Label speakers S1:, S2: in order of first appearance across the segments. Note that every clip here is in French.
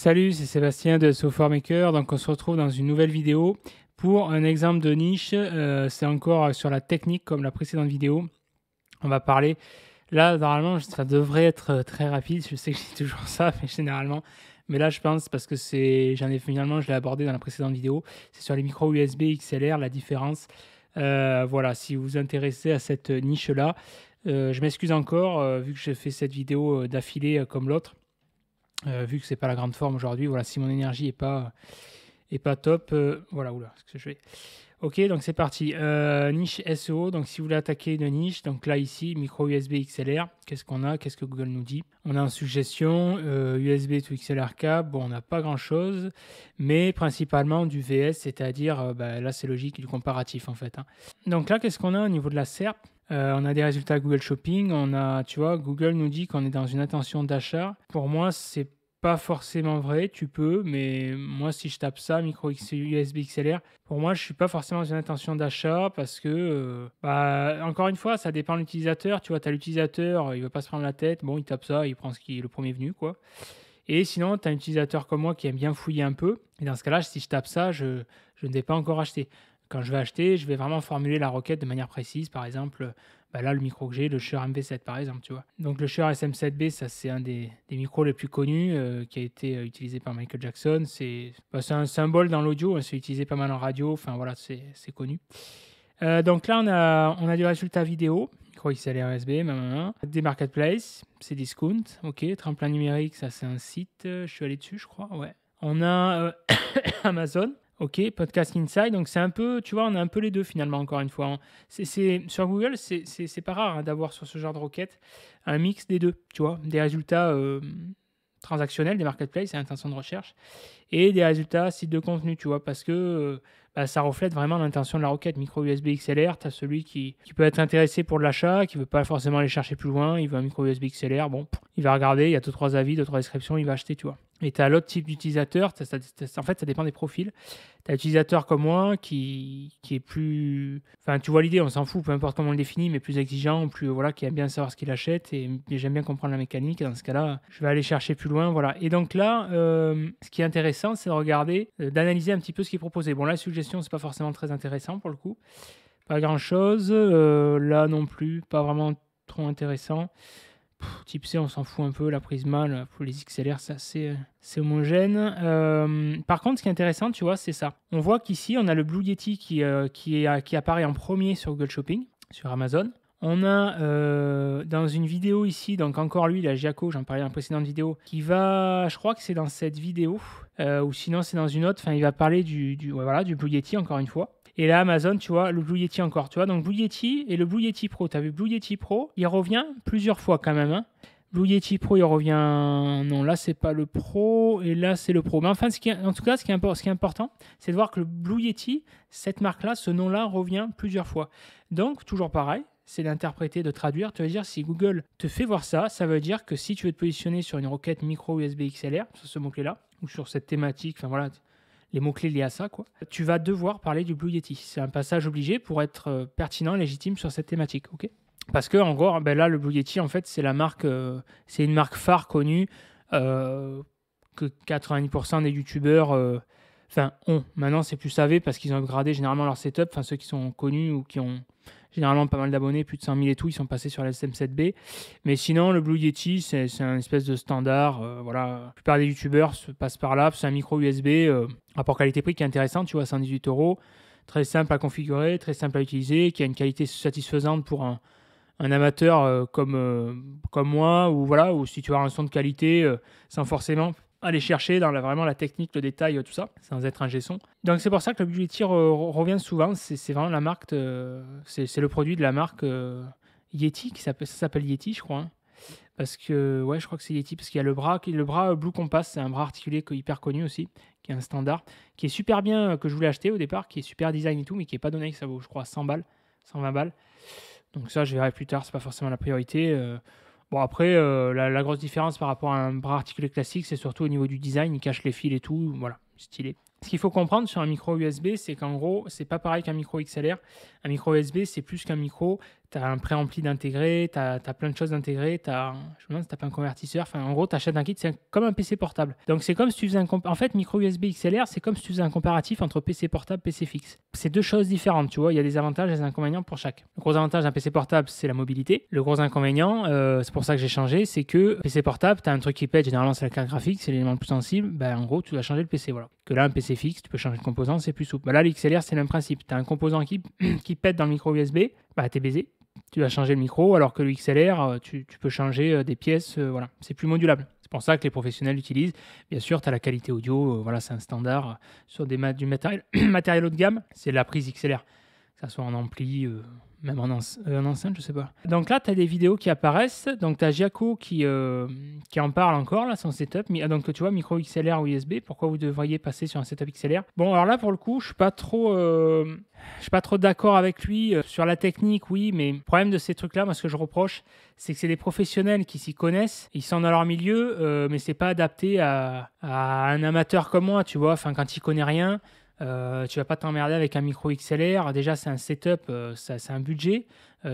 S1: Salut, c'est Sébastien de Software Maker. Donc, on se retrouve dans une nouvelle vidéo pour un exemple de niche. C'est encore sur la technique comme la précédente vidéo. On va parler. Là, normalement, ça devrait être très rapide. Je sais que je dis toujours ça, mais généralement. Mais là, je pense parce que je l'ai abordé dans la précédente vidéo. C'est sur les micros USB XLR, la différence. Voilà, si vous vous intéressez à cette niche-là, je m'excuse encore vu que j'ai fait cette vidéo d'affilée comme l'autre. Vu que c'est pas la grande forme aujourd'hui, voilà, si mon énergie est pas top, voilà, oula, ce que je fais. Ok, donc c'est parti. Niche SEO, donc si vous voulez attaquer une niche, donc là ici, micro USB XLR, qu'est-ce qu'on a? Qu'est-ce que Google nous dit? On a en suggestion USB to XLR câble, bon, on n'a pas grand-chose, mais principalement du VS, c'est-à-dire, là c'est logique, du comparatif en fait, hein. Donc là, qu'est-ce qu'on a au niveau de la SERP? On a des résultats Google Shopping, on a, tu vois, Google nous dit qu'on est dans une intention d'achat. Pour moi, c'est pas forcément vrai, tu peux, mais moi, si je tape ça, micro USB XLR, pour moi, je suis pas forcément dans une intention d'achat parce que, encore une fois, ça dépend de l'utilisateur. Tu vois, tu as l'utilisateur, il va pas se prendre la tête, bon, il tape ça, il prend ce qui est le premier venu, quoi. Et sinon, tu as un utilisateur comme moi qui aime bien fouiller un peu. Et dans ce cas-là, si je tape ça, je ne vais pas encore acheter. Quand je vais acheter, je vais vraiment formuler la requête de manière précise. Par exemple, là, le micro que j'ai, le Shure MV7, par exemple, tu vois. Donc, le Shure SM7B, ça, c'est un des micros les plus connus qui a été utilisé par Michael Jackson. C'est un symbole dans l'audio. Hein, c'est utilisé pas mal en radio. Enfin, voilà, c'est connu. Donc là, on a du résultat vidéo. Micro XLR USB, des marketplaces, c'est Discount, ok. Tremplin numérique, ça c'est un site, je suis allé dessus, je crois, ouais. On a Amazon, ok. Podcast Inside, donc c'est un peu, tu vois, on a un peu les deux finalement, encore une fois, hein. Sur Google, c'est pas rare hein, d'avoir sur ce genre de requête un mix des deux, tu vois, des résultats transactionnels, des marketplaces, c'est l'intention de recherche, et des résultats sites de contenu, tu vois, parce que ça reflète vraiment l'intention de la requête. Micro USB XLR, tu as celui qui peut être intéressé pour de l'achat, qui ne veut pas forcément aller chercher plus loin, il veut un micro USB XLR, bon, il va regarder, il y a 2-3 avis, 2-3 descriptions, il va acheter, tu vois. Et tu as l'autre type d'utilisateur, en fait, ça dépend des profils. Tu as l'utilisateur comme moi qui est plus. Enfin, tu vois l'idée, on s'en fout, peu importe comment on le définit, mais plus exigeant, plus voilà, qui aime bien savoir ce qu'il achète et j'aime bien comprendre la mécanique. Et dans ce cas-là, je vais aller chercher plus loin, voilà. Et donc là, ce qui est intéressant, c'est de regarder, d'analyser un petit peu ce qui est proposé. Bon, la suggestion, c'est pas forcément très intéressant pour le coup. Pas grand-chose. Là non plus, pas vraiment trop intéressant. Type C, on s'en fout un peu. La Prisma, pour les XLR, c'est homogène. Par contre, ce qui est intéressant, tu vois, c'est ça. On voit qu'ici, on a le Blue Yeti qui apparaît en premier sur Google Shopping, sur Amazon. On a dans une vidéo ici, donc encore lui, la Giaco, j'en parlais dans la précédente vidéo, qui va, je crois que c'est dans cette vidéo, ou sinon c'est dans une autre, enfin il va parler du Blue Yeti encore une fois. Et là, Amazon, tu vois, le Blue Yeti encore, tu vois. Donc, Blue Yeti et le Blue Yeti Pro. Tu as vu Blue Yeti Pro, il revient plusieurs fois quand même, hein. Blue Yeti Pro, il revient... Non, là, c'est pas le Pro, et là, c'est le Pro. Mais enfin, en tout cas, ce qui est important, c'est de voir que le Blue Yeti, cette marque-là, ce nom-là revient plusieurs fois. Donc, toujours pareil, c'est d'interpréter, de traduire. Tu veux dire, si Google te fait voir ça, ça veut dire que si tu veux te positionner sur une requête micro USB XLR, sur ce mot-clé-là, ou sur cette thématique, enfin voilà, les mots-clés liés à ça, quoi, tu vas devoir parler du Blue Yeti. C'est un passage obligé pour être pertinent et légitime sur cette thématique, ok? Parce que, en gros, là, le Blue Yeti, en fait, c'est la marque, c'est une marque phare connue que 90% des youtubeurs ont. Maintenant, c'est plus savé parce qu'ils ont upgradé généralement leur setup. Enfin, ceux qui sont connus ou qui ont généralement pas mal d'abonnés, plus de 100 000 et tout, ils sont passés sur la SM7B. Mais sinon, le Blue Yeti, c'est un espèce de standard. Voilà. La plupart des youtubeurs passent par là. C'est un micro USB, rapport qualité-prix qui est intéressant, tu vois, 118 €. Très simple à configurer, très simple à utiliser, qui a une qualité satisfaisante pour un amateur comme moi, ou voilà, ou si tu as un son de qualité sans forcément aller chercher dans vraiment la technique, le détail, tout ça, sans être un G-son. Donc c'est pour ça que le Blue Yeti revient souvent. C'est vraiment la marque, c'est le produit de la marque Yeti, ça s'appelle Yeti, je crois, hein. Parce que, ouais, je crois que c'est Yeti, parce qu'il y a le bras Blue Compass, c'est un bras articulé hyper connu aussi, qui est un standard, qui est super bien, que je voulais acheter au départ, qui est super design et tout, mais qui n'est pas donné, que ça vaut, je crois, 100 balles, 120 balles. Donc ça, je verrai plus tard, c'est pas forcément la priorité. Bon, après, la grosse différence par rapport à un bras articulé classique, c'est surtout au niveau du design, il cache les fils et tout. Voilà, stylé. Ce qu'il faut comprendre sur un micro USB, c'est qu'en gros, c'est pas pareil qu'un micro XLR. Un micro USB, c'est plus qu'un micro. Tu as un préampli d'intégré, tu as plein de choses intégrées, je me demande si tu pas un convertisseur. Enfin, en gros, tu achètes un kit, c'est comme un PC portable. Donc, c'est comme si tu faisais en fait, micro USB XLR, c'est comme si tu faisais un comparatif entre PC portable et PC fixe. C'est deux choses différentes, tu vois. Il y a des avantages et des inconvénients pour chaque. Le gros avantage d'un PC portable, c'est la mobilité. Le gros inconvénient, c'est pour ça que j'ai changé, c'est que PC portable, tu as un truc qui pète, généralement, c'est la carte graphique, c'est l'élément le plus sensible. En gros, tu dois changer le PC, voilà. Que là, un PC fixe, tu peux changer de composant, c'est plus souple. Là, l'XLR, c'est le même principe. Tu as un composant qui pète dans le micro USB, t'es baisé. Tu vas changer le micro, alors que le XLR, tu peux changer des pièces, voilà. C'est plus modulable. C'est pour ça que les professionnels l'utilisent. Bien sûr, tu as la qualité audio, voilà, c'est un standard sur du matériel, matériel haut de gamme. C'est la prise XLR, que ça soit en ampli, même en enceinte, je sais pas. Donc là, tu as des vidéos qui apparaissent. Donc tu as Giaco qui en parle encore, là, son setup. Donc tu vois, micro XLR ou USB, pourquoi vous devriez passer sur un setup XLR? Bon, alors là, pour le coup, je suis pas trop d'accord avec lui sur la technique, oui, mais le problème de ces trucs-là, moi, ce que je reproche, c'est que c'est des professionnels qui s'y connaissent, ils sont dans leur milieu, mais c'est pas adapté à un amateur comme moi, tu vois. Enfin, quand il connaît rien, tu vas pas t'emmerder avec un micro XLR. Déjà, c'est un setup, c'est un budget,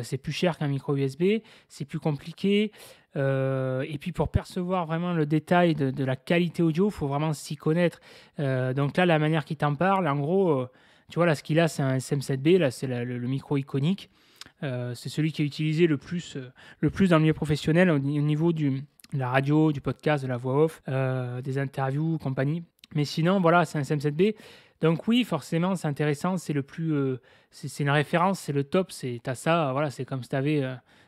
S1: c'est plus cher qu'un micro USB, c'est plus compliqué. Et puis pour percevoir vraiment le détail de la qualité audio, il faut vraiment s'y connaître. Donc là, la manière qu'il t'en parle, en gros, tu vois, là, ce qu'il a, c'est un SM7B, là, c'est le micro iconique. C'est celui qui est utilisé le plus dans le milieu professionnel au niveau de la radio, du podcast, de la voix off, des interviews, compagnie. Mais sinon, voilà, c'est un SM7B. Donc oui, forcément, c'est intéressant, c'est le plus, c'est une référence, c'est le top, t'as ça, voilà, c'est comme si tu avais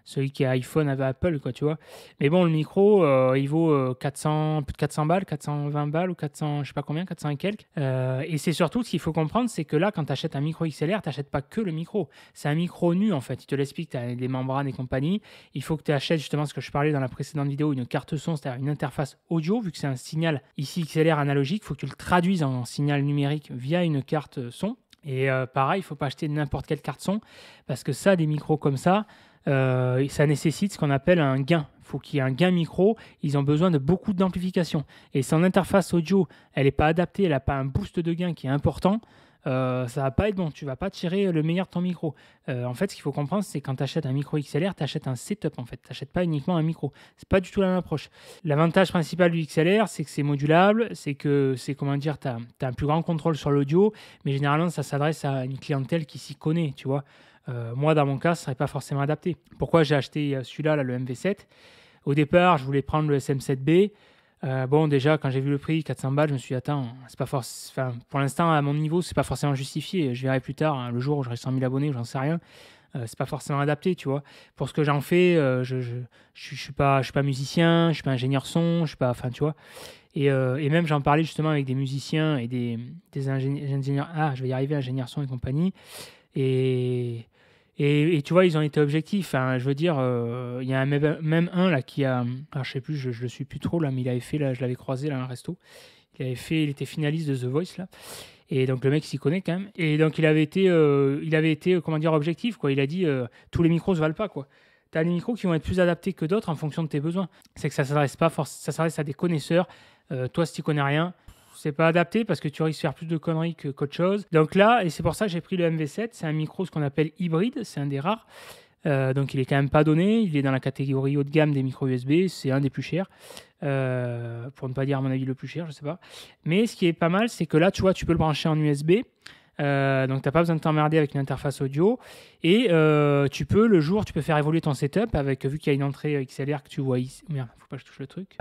S1: celui qui a iPhone avec Apple, quoi, tu vois. Mais bon, le micro, il vaut plus de 400 balles, 420 balles ou 400, je sais pas combien, 400 et quelques. Et c'est surtout, ce qu'il faut comprendre, c'est que là, quand tu achètes un micro XLR, tu n'achètes pas que le micro. C'est un micro nu, en fait. Il te l'explique, tu as des membranes et compagnie. Il faut que tu achètes, justement, ce que je parlais dans la précédente vidéo, une carte son, c'est-à-dire une interface audio, vu que c'est un signal ici XLR analogique, il faut que tu le traduises en signal numérique via une carte son. Et pareil, il ne faut pas acheter n'importe quelle carte son, parce que ça, des micros comme ça nécessite ce qu'on appelle un gain. Il faut qu'il y ait un gain micro. Ils ont besoin de beaucoup d'amplification. Et son interface audio, elle n'est pas adaptée, elle n'a pas un boost de gain qui est important. Ça va pas être bon. Tu vas pas tirer le meilleur de ton micro. En fait, ce qu'il faut comprendre, c'est quand tu achètes un micro XLR, tu achètes un setup. En fait, tu n'achètes pas uniquement un micro. C'est pas du tout la même approche. L'avantage principal du XLR, c'est que c'est modulable, c'est que tu as un plus grand contrôle sur l'audio, mais généralement, ça s'adresse à une clientèle qui s'y connaît, tu vois. Moi, dans mon cas, ce ne serait pas forcément adapté. Pourquoi j'ai acheté celui-là, là, le MV7? Au départ, je voulais prendre le SM7B. Bon, déjà, quand j'ai vu le prix, 400 balles, je me suis dit, attends, c'est pas pour l'instant, à mon niveau, c'est pas forcément justifié. Je verrai plus tard, hein, le jour où j'aurai 100 000 abonnés, j'en sais rien. C'est pas forcément adapté, tu vois. Pour ce que j'en fais, je suis pas musicien, je suis pas ingénieur son, je suis pas, enfin, tu vois. Et même, j'en parlais justement avec des musiciens et des ingénieurs. Ah, je vais y arriver, ingénieurs son et compagnie. Et tu vois, ils ont été objectifs. Hein. Je veux dire, il y a même un là qui a. Alors, je sais plus, je le suis plus trop là, mais il avait fait, là, je l'avais croisé là, à un resto. Il était finaliste de The Voice là. Et donc le mec s'y connaît quand même. Et donc il avait été comment dire, objectif, quoi. Il a dit tous les micros se valent pas, quoi. Tu as des micros qui vont être plus adaptés que d'autres en fonction de tes besoins. C'est que ça s'adresse à des connaisseurs. Toi, si tu connais rien, c'est pas adapté parce que tu risques de faire plus de conneries qu'autre chose. Donc là, et c'est pour ça que j'ai pris le MV7, c'est un micro ce qu'on appelle hybride, c'est un des rares. Donc il est quand même pas donné, il est dans la catégorie haut de gamme des micros USB, c'est un des plus chers. Pour ne pas dire à mon avis le plus cher, je sais pas. Mais ce qui est pas mal, c'est que là, tu vois, tu peux le brancher en USB. Donc tu n'as pas besoin de t'emmerder avec une interface audio et tu peux faire évoluer ton setup avec, vu qu'il y a une entrée XLR que tu vois ici. Merde, faut pas que je touche le truc.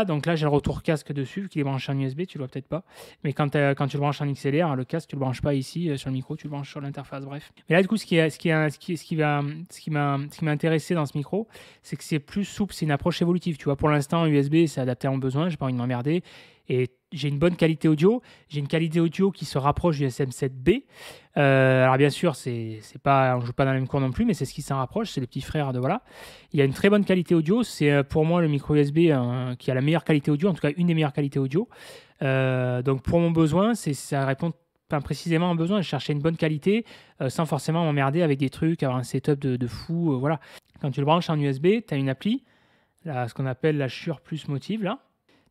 S1: Donc là j'ai le retour casque dessus vu qu'il est branché en USB, tu le vois peut-être pas, mais quand tu le branches en XLR, le casque tu le branches pas ici sur le micro, tu le branches sur l'interface, bref. Mais là du coup ce qui m'a intéressé dans ce micro, c'est que c'est plus souple, c'est une approche évolutive, tu vois. Pour l'instant USB c'est adapté à mon besoin, j'ai pas envie de m'emmerder. Et j'ai une bonne qualité audio. J'ai une qualité audio qui se rapproche du SM7B. Alors bien sûr, on ne joue pas dans la même cour non plus, mais c'est ce qui s'en rapproche. C'est les petits frères de voilà. Il y a une très bonne qualité audio. C'est pour moi le micro USB qui a la meilleure qualité audio, en tout cas une des meilleures qualités audio. Donc pour mon besoin, ça répond précisément à mon besoin. Je cherchais une bonne qualité sans forcément m'emmerder avec des trucs, avoir un setup de fou. Voilà. Quand tu le branches en USB, tu as une appli, là, ce qu'on appelle la Shure Plus Motive là.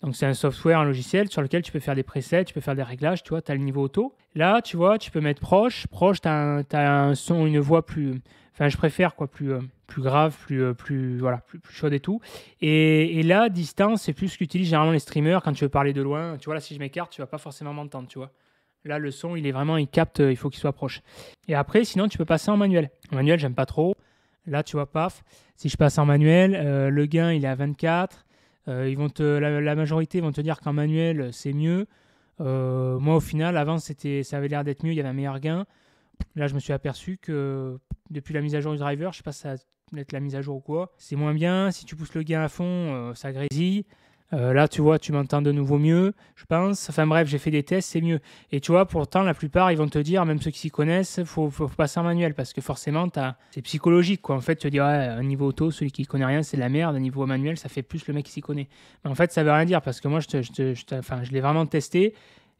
S1: Donc, c'est un software, un logiciel sur lequel tu peux faire des presets, tu peux faire des réglages, tu vois, tu as le niveau auto. Là, tu vois, tu peux mettre proche. Proche, tu as, un son, une voix plus... Enfin, je préfère, quoi, plus grave, voilà, plus chaude et tout. Et là, distance, c'est plus ce qu'utilisent généralement les streamers quand tu veux parler de loin. Tu vois, là, si je m'écarte, tu vas pas forcément m'entendre, tu vois. Là, le son, il capte, il faut qu'il soit proche. Et après, sinon, tu peux passer en manuel. En manuel, j'aime pas trop. Là, tu vois, paf, si je passe en manuel, le gain, il est à 24. La majorité vont te dire qu'en manuel, c'est mieux. Moi, au final, avant, ça avait l'air d'être mieux, il y avait un meilleur gain. Là, je me suis aperçu que depuis la mise à jour du driver, je sais pas si ça va être la mise à jour ou quoi, c'est moins bien. Si tu pousses le gain à fond, ça grésille. Là, tu vois, tu m'entends de nouveau mieux, je pense. Enfin bref, j'ai fait des tests, c'est mieux. Et tu vois, pourtant, la plupart, ils vont te dire, même ceux qui s'y connaissent, faut passer en manuel parce que forcément, c'est psychologique, quoi. En fait, tu te dis, ouais, un niveau auto, celui qui connaît rien, c'est de la merde. Un niveau manuel, ça fait plus le mec qui s'y connaît. Mais en fait, ça veut rien dire parce que moi, je l'ai vraiment testé.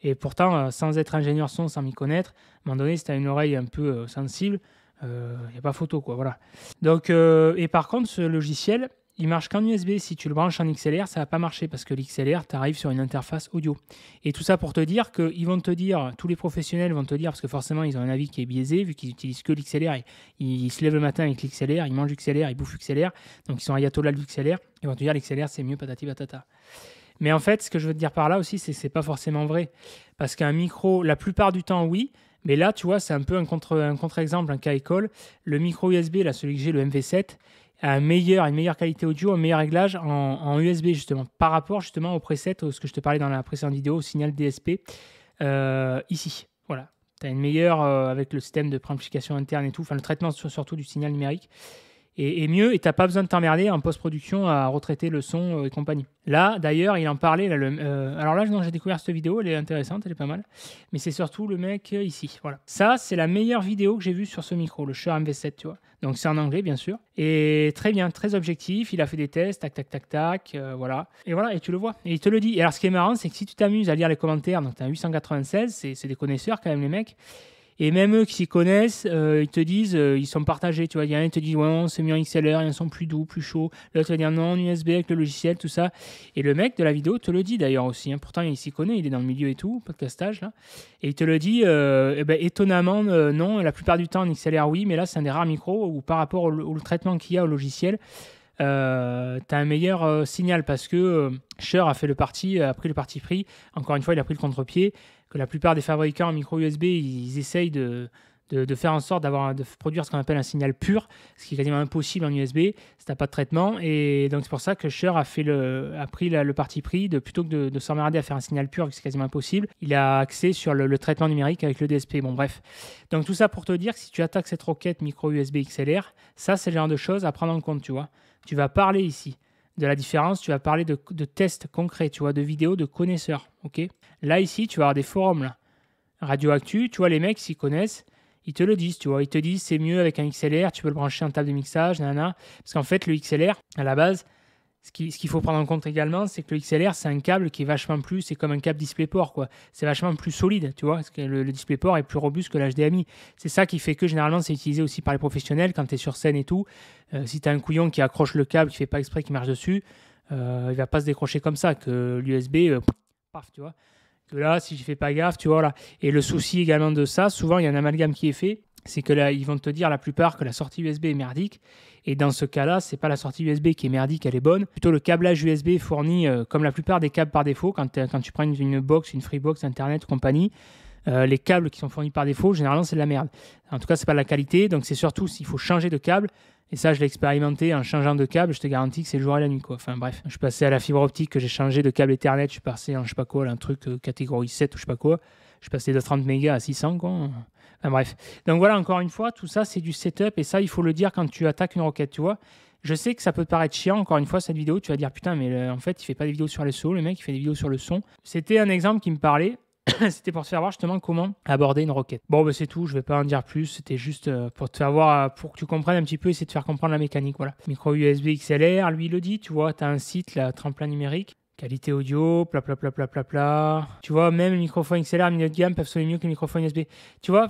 S1: Et pourtant, sans être ingénieur son, sans m'y connaître, à un moment donné, si tu as une oreille un peu sensible, il n'y a pas photo, quoi. Voilà. Donc, et par contre, ce logiciel, il marche qu'en USB. Si tu le branches en XLR, ça va pas marcher parce que l'XLR, tu arrives sur une interface audio. Et tout ça pour te dire qu'ils vont te dire, tous les professionnels vont te dire, parce que forcément, ils ont un avis qui est biaisé, vu qu'ils utilisent que l'XLR. Ils se lèvent le matin avec l'XLR, ils mangent l'XLR, ils bouffent l'XLR. Donc, ils sont ayatollahs de l'XLR. Ils vont te dire, l'XLR, c'est mieux, patati patata. Mais en fait, ce que je veux te dire par là aussi, c'est que ce n'est pas forcément vrai. Parce qu'un micro, la plupart du temps, oui. Mais là, tu vois, c'est un peu un contre-exemple, un cas école. Le micro USB, là, celui que j'ai, le MV7, a une meilleure qualité audio, un meilleur réglage en USB, justement, par rapport justement au preset, ce que je te parlais dans la précédente vidéo, au signal DSP, ici. Voilà. Tu as une meilleure, avec le système de préamplification interne et tout, enfin le traitement surtout du signal numérique. Et mieux, et tu n'as pas besoin de t'emmerder en post-production à retraiter le son et compagnie. Là, d'ailleurs, il en parlait. Là, alors là, j'ai découvert cette vidéo, elle est intéressante, elle est pas mal. Mais c'est surtout le mec ici. Voilà. Ça, c'est la meilleure vidéo que j'ai vue sur ce micro, le Shure MV7, tu vois. Donc c'est en anglais, bien sûr. Et très bien, très objectif. Il a fait des tests, tac, tac, tac, tac. Voilà. Et voilà, et tu le vois. Et il te le dit. Et alors, ce qui est marrant, c'est que si tu t'amuses à lire les commentaires, donc tu as 896, c'est des connaisseurs quand même, les mecs. Et même eux qui s'y connaissent, ils te disent, ils sont partagés, tu vois. Il y en a qui te disent, ouais, non, c'est mieux en XLR, ils sont plus doux, plus chauds. L'autre va dire, non, en USB avec le logiciel, tout ça. Et le mec de la vidéo te le dit d'ailleurs aussi. Hein. Pourtant, il s'y connaît, il est dans le milieu et tout, podcastage, là. Et il te le dit, étonnamment, non, la plupart du temps en XLR, oui, mais là, c'est un des rares micros où par rapport au traitement qu'il y a au logiciel, tu as un meilleur signal parce que Shure a pris le parti pris. Encore une fois, il a pris le contre-pied. Que la plupart des fabricants en micro USB, ils essayent de faire en sorte de produire ce qu'on appelle un signal pur, ce qui est quasiment impossible en USB si tu n'as pas de traitement. Et donc, c'est pour ça que Shure a pris le parti pris plutôt que de s'emmerder à faire un signal pur, c'est quasiment impossible. Il a axé sur le traitement numérique avec le DSP. Bon, bref. Donc, tout ça pour te dire que si tu attaques cette requête micro USB XLR, ça, c'est le genre de choses à prendre en compte, tu vois. Tu vas parler ici de la différence, tu vas parler de tests concrets, tu vois, de vidéos de connaisseurs, ok. Là, ici, tu vas avoir des forums, là. Radio Actu, tu vois, les mecs s'y connaissent, ils te le disent, tu vois. Ils te disent c'est mieux avec un XLR, tu peux le brancher en table de mixage, nanana. Parce qu'en fait, le XLR, à la base, ce qu'il faut prendre en compte également, c'est que le XLR, c'est un câble qui est vachement plus, c'est comme un câble DisplayPort, quoi. C'est vachement plus solide, tu vois, parce que le DisplayPort est plus robuste que l'HDMI. C'est ça qui fait que généralement, c'est utilisé aussi par les professionnels quand tu es sur scène et tout. Si tu as un couillon qui accroche le câble, qui fait pas exprès, qui marche dessus, il va pas se décrocher comme ça, que l'USB, paf, tu vois. Que là, si je fais pas gaffe, tu vois, là. Et le souci également de ça, souvent, il y a un amalgame qui est fait, c'est que là, ils vont te dire la plupart que la sortie USB est merdique. Et dans ce cas-là, c'est pas la sortie USB qui est merdique, elle est bonne. Plutôt le câblage USB fourni, comme la plupart des câbles par défaut, quand tu prends une box, une Freebox, Internet, compagnie, les câbles qui sont fournis par défaut, généralement, c'est de la merde. En tout cas, c'est pas de la qualité. Donc, c'est surtout s'il faut changer de câble. Et ça, je l'ai expérimenté en changeant de câble. Je te garantis que c'est le jour et la nuit, quoi. Enfin, bref. Je suis passé à la fibre optique, que j'ai changé de câble Ethernet. Je suis passé en, je sais pas quoi, un truc catégorie 7 ou je sais pas quoi. Je suis passé de 30 mégas à 600, quoi. Enfin, bref. Donc, voilà, encore une fois, tout ça, c'est du setup. Et ça, il faut le dire quand tu attaques une requête, tu vois. Je sais que ça peut te paraître chiant, encore une fois, cette vidéo. Tu vas dire, putain, mais en fait, il fait pas des vidéos sur le son. Le mec, il fait des vidéos sur le son. C'était un exemple qui me parlait. C'était pour te faire voir justement comment aborder une requête. Bon, ben c'est tout, je vais pas en dire plus. C'était juste pour te faire voir, pour que tu comprennes un petit peu, essayer de faire comprendre la mécanique. Voilà. Micro USB XLR, lui il le dit, tu vois, tu as un site, là, tremplin numérique, qualité audio, pla. Tu vois, même les microphones XLR milieu de gamme peuvent sonner mieux que les microphones USB. Tu vois,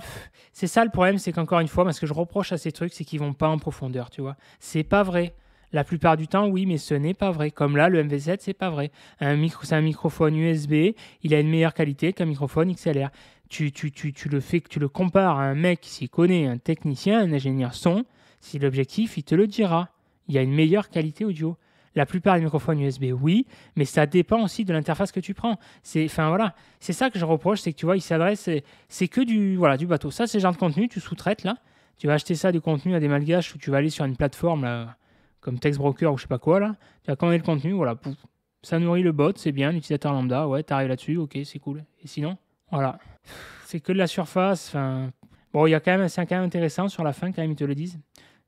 S1: c'est ça le problème, c'est qu'encore une fois, parce que je reproche à ces trucs, c'est qu'ils vont pas en profondeur, tu vois. C'est pas vrai. La plupart du temps, oui, mais ce n'est pas vrai. Comme là, le MV7, c'est pas vrai. C'est un microphone USB, il a une meilleure qualité qu'un microphone XLR. Tu le compares à un mec qui s'y connaît, un technicien, un ingénieur son, si l'objectif, il te le dira. Il y a une meilleure qualité audio. La plupart des microphones USB, oui, mais ça dépend aussi de l'interface que tu prends. Enfin voilà, c'est ça que je reproche, c'est que tu vois, il s'adresse, c'est que du bateau. Ça, c'est le genre de contenu, tu sous-traites là. Tu vas acheter ça du contenu à des malgaches ou tu vas aller sur une plateforme là, comme Textbroker ou je sais pas quoi là. Tu vas commander le contenu, voilà, pouf. Ça nourrit le bot, c'est bien, l'utilisateur lambda, ouais, t'arrives là-dessus, ok, c'est cool. Et sinon, voilà, c'est que de la surface. Enfin, bon, c'est quand même intéressant sur la fin quand même, ils te le disent.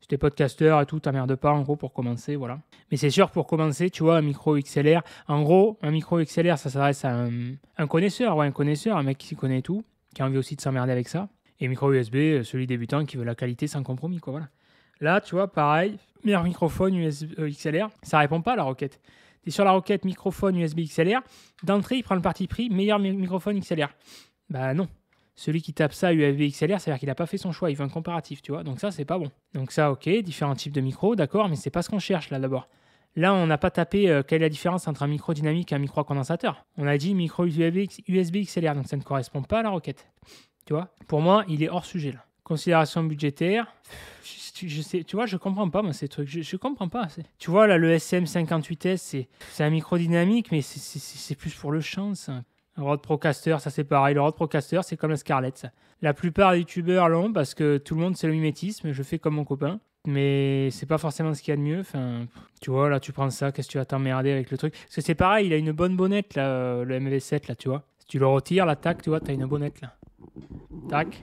S1: Si t'es podcasteur et tout, t'emmerdes pas en gros pour commencer, voilà. Mais c'est sûr, pour commencer, tu vois, un micro XLR, en gros, un micro XLR, ça s'adresse à un connaisseur, ouais, un mec qui s'y connaît et tout, qui a envie aussi de s'emmerder avec ça. Et micro USB, celui débutant qui veut la qualité sans compromis, quoi, voilà. Là, tu vois, pareil, meilleur microphone XLR, ça répond pas à la requête. T'es sur la requête microphone USB XLR, d'entrée, il prend le parti pris, meilleur microphone XLR. Bah non. Celui qui tape ça USB XLR, c'est-à-dire qu'il n'a pas fait son choix, il veut un comparatif, tu vois. Donc ça, c'est pas bon. Donc ça, ok, différents types de micros, d'accord, mais c'est pas ce qu'on cherche là d'abord. Là, on n'a pas tapé quelle est la différence entre un micro dynamique et un micro condensateur. On a dit micro USB XLR, donc ça ne correspond pas à la requête. Tu vois, pour moi, il est hors sujet là. Considération budgétaire, je sais, tu vois, je comprends pas moi ces trucs, je comprends pas. Tu vois là, le SM58S, c'est un micro dynamique, mais c'est plus pour le chant, ça. Le Rode Procaster, ça c'est pareil. Le Rode Procaster, c'est comme la Scarlett. Ça. La plupart des youtubeurs l'ont parce que tout le monde c'est le mimétisme. Je fais comme mon copain. Mais c'est pas forcément ce qu'il y a de mieux. Enfin, tu vois, là tu prends ça, qu'est-ce que tu vas t'emmerder avec le truc. Parce que c'est pareil, il a une bonne bonnette là, le MV7 là, tu vois. Si tu le retires, là, tac, tu vois, t'as une bonnette là. Tac.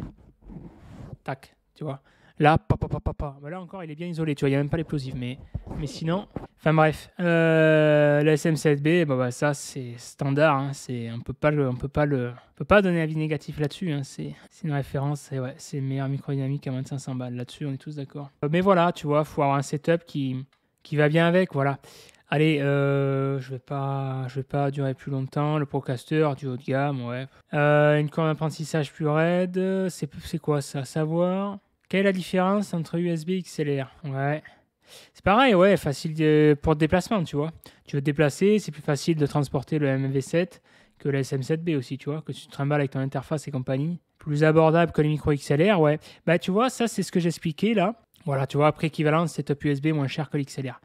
S1: Tac, tu vois. Là, bah là encore, il est bien isolé, tu vois, il n'y a même pas l'explosif. Mais sinon, enfin bref, le SM7B, bah, ça c'est standard. Hein, on peut pas donner avis négatif là-dessus. Hein, c'est une référence, c'est le meilleur microdynamique à moins de 500 balles. Là-dessus, on est tous d'accord. Mais voilà, tu vois, faut avoir un setup qui va bien avec, voilà. Allez, je vais pas durer plus longtemps. Le Procaster, du haut de gamme, ouais. Une courbe d'apprentissage plus raide, c'est quoi ça? Savoir. Quelle est la différence entre USB et XLR? Ouais. C'est pareil, ouais, facile pour le déplacement, tu vois. Tu veux te déplacer, c'est plus facile de transporter le MV7 que le SM7B aussi, tu vois, que tu te trimbales avec ton interface et compagnie. Plus abordable que les micro XLR, ouais. Bah, tu vois, ça, c'est ce que j'expliquais là. Voilà, tu vois, après équivalence, setup USB moins cher que l'XLR.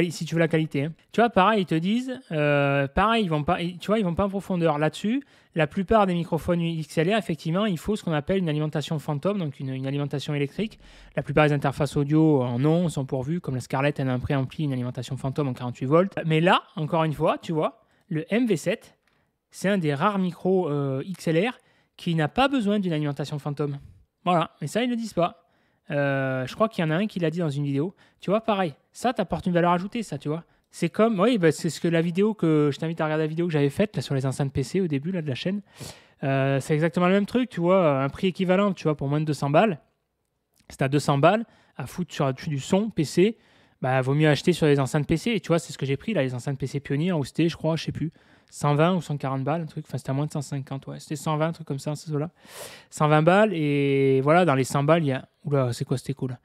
S1: Si tu veux la qualité. Hein. Tu vois, pareil, ils te disent, pareil, ils vont pas en profondeur. Là-dessus, la plupart des microphones XLR, effectivement, il faut ce qu'on appelle une alimentation fantôme, donc une alimentation électrique. La plupart des interfaces audio en ont, sont pourvues, comme la Scarlett, elle a un préampli, une alimentation fantôme en 48 volts. Mais là, encore une fois, tu vois, le MV7, c'est un des rares micros XLR qui n'a pas besoin d'une alimentation fantôme. Voilà, mais ça, ils ne le disent pas. Je crois qu'il y en a un qui l'a dit dans une vidéo. Tu vois, pareil, ça t'apporte une valeur ajoutée, ça, tu vois. C'est comme, oui, bah, c'est ce que la vidéo que je t'invite à regarder la vidéo que j'avais faite là, sur les enceintes PC au début là, de la chaîne. C'est exactement le même truc, tu vois, un prix équivalent, tu vois, pour moins de 200 balles. C'est à 200 balles à foutre sur du son PC. Bah, vaut mieux acheter sur les enceintes PC. Et tu vois, c'est ce que j'ai pris là, les enceintes PC Pioneer où c'était, je crois, je sais plus, 120 ou 140 balles, un truc. Enfin, c'était à moins de 150, ouais. C'était 120, un truc comme ça, ce là 120 balles. Et voilà, dans les 100 balles, il y a. Oula, c'est quoi, c'était cool.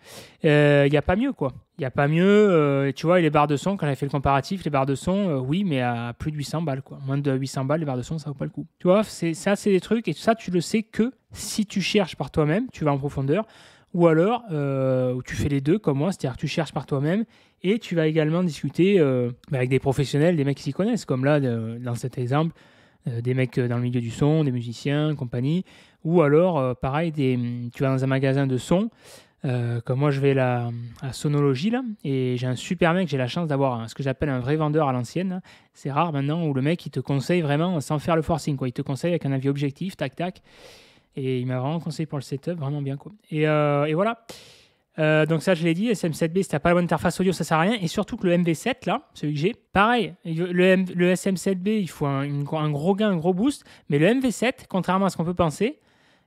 S1: Il n'y a pas mieux, quoi. Il n'y a pas mieux. Tu vois, et les barres de son, quand j'avais fait le comparatif, les barres de son, oui, mais à plus de 800 balles, quoi. Moins de 800 balles, les barres de son, ça vaut pas le coup. Tu vois, ça, c'est des trucs. Et ça, tu le sais que si tu cherches par toi-même, tu vas en profondeur. Ou alors, tu fais les deux comme moi, c'est-à-dire que tu cherches par toi-même et tu vas également discuter avec des professionnels, des mecs qui s'y connaissent, comme là, dans cet exemple, des mecs dans le milieu du son, des musiciens, compagnie. Ou alors, pareil, tu vas dans un magasin de son, comme moi je vais à Sonologie, là, et j'ai un super mec, j'ai la chance d'avoir ce que j'appelle un vrai vendeur à l'ancienne. Là. C'est rare maintenant où le mec, il te conseille vraiment sans faire le forcing, quoi. Il te conseille avec un avis objectif, tac, tac. Et il m'a vraiment conseillé pour le setup, vraiment bien quoi. Et voilà. Donc ça, je l'ai dit, SM7B, si t'as pas la bonne interface audio, ça sert à rien. Et surtout que le MV7, là, celui que j'ai, pareil, le SM7B, il faut un gros gain, un gros boost. Mais le MV7, contrairement à ce qu'on peut penser,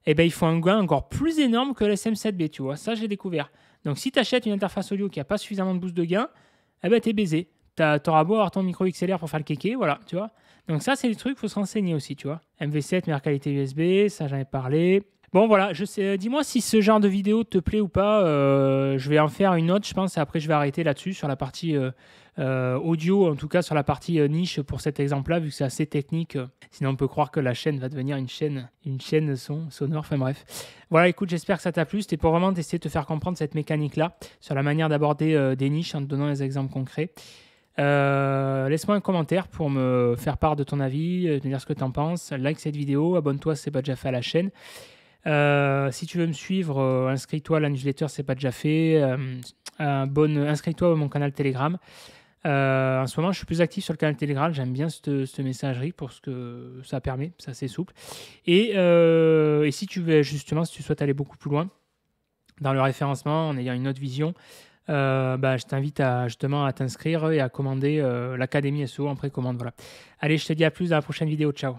S1: eh ben, il faut un gain encore plus énorme que le SM7B, tu vois. Ça, j'ai découvert. Donc si tu achètes une interface audio qui n'a pas suffisamment de boost de gain, eh ben, t'es baisé. T'auras beau avoir ton micro XLR pour faire le kéké, voilà, tu vois. Donc ça, c'est des trucs, il faut se renseigner aussi, tu vois. MV7, meilleure qualité USB, ça j'en ai parlé. Bon, voilà, je sais, dis-moi si ce genre de vidéo te plaît ou pas. Je vais en faire une autre, je pense, et après je vais arrêter là-dessus, sur la partie audio, en tout cas sur la partie niche pour cet exemple-là, vu que c'est assez technique. Sinon, on peut croire que la chaîne va devenir une chaîne sonore, enfin bref. Voilà, écoute, j'espère que ça t'a plu. C'était pour vraiment essayer de te faire comprendre cette mécanique-là, sur la manière d'aborder des niches en te donnant des exemples concrets. Laisse-moi un commentaire pour me faire part de ton avis, de me dire ce que tu en penses. Like cette vidéo, abonne-toi si ce n'est pas déjà fait à la chaîne. Si tu veux me suivre, inscris-toi à la newsletter si ce n'est pas déjà fait. Inscris-toi à mon canal Telegram. En ce moment, je suis plus actif sur le canal Telegram. J'aime bien cette messagerie pour ce que ça permet. C'est assez souple. Et si tu veux, justement, si tu souhaites aller beaucoup plus loin dans le référencement en ayant une autre vision, je t'invite justement à t'inscrire et à commander l'Académie SEO en précommande. Voilà. Allez, je te dis à plus dans la prochaine vidéo. Ciao.